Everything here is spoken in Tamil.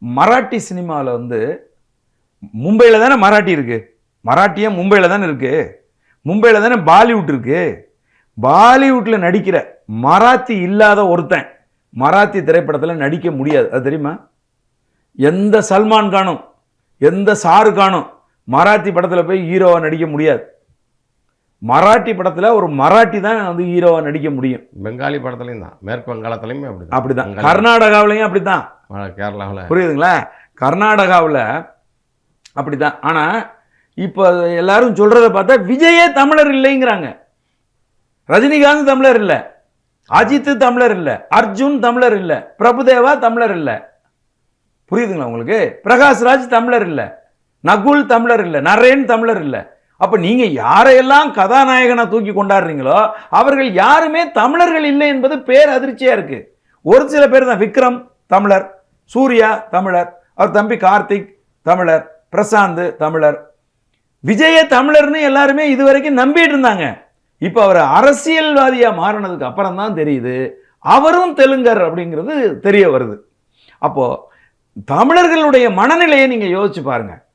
மராட்டி சினிமாவில் வந்து மும்பையில் தானே மராட்டி இருக்கு, மராட்டியே மும்பையில் தானே இருக்கு, மும்பையில் தானே பாலிவுட் இருக்கு. பாலிவுட்டில் நடிக்கிற மராத்தி இல்லாத ஒருத்தன் மராத்தி திரைப்படத்தில் நடிக்க முடியாது. அது தெரியுமா? எந்த சல்மான் கானும் எந்த ஷாருக்கானும் மராத்தி படத்தில் போய் ஹீரோவா நடிக்க முடியாது. மராட்டி படத்தில் ஒரு மராட்டி தான் வந்து ஹீரோவா நடிக்க முடியும். பெங்காலி படத்துலையும் தான், மேற்கு வங்காளத்துலையுமே அப்படிதான், கர்நாடகாவிலையும் அப்படித்தான், கேரளாவில் புரியுதுங்களா? கர்நாடகாவில் அப்படிதான். ஆனால் இப்போ எல்லாரும் சொல்றத பார்த்தா விஜயே தமிழர் இல்லைங்கிறாங்க. ரஜினிகாந்த் தமிழர் இல்லை, அஜித் தமிழர் இல்லை, அர்ஜுன் தமிழர் இல்லை, பிரபுதேவா தமிழர் இல்லை. புரியுதுங்களா உங்களுக்கு? பிரகாஷ்ராஜ் தமிழர் இல்லை, நகுல் தமிழர் இல்லை, நரேன் தமிழர் இல்லை. அப்ப நீங்க யாரையெல்லாம் கதாநாயகனை தூக்கி கொண்டாடுறீங்களோ அவர்கள் யாருமே தமிழர்கள் இல்லை என்பது பேர் அதிர்ச்சியா இருக்கு. ஒரு சில பேர் தான், விக்ரம் தமிழர், சூர்யா தமிழர், அவர் தம்பி கார்த்திக் தமிழர், பிரசாந்த் தமிழர், விஜய தமிழர்னு எல்லாருமே இதுவரைக்கும் நம்பிட்டு இருந்தாங்க. இப்ப அவர் அரசியல்வாதியா மாறினதுக்கு அப்புறம் தான் தெரியுது அவரும் தெலுங்கர் அப்படிங்கிறது தெரிய வருது. அப்போ தமிழர்களுடைய மனநிலையை நீங்க யோசிச்சு பாருங்க.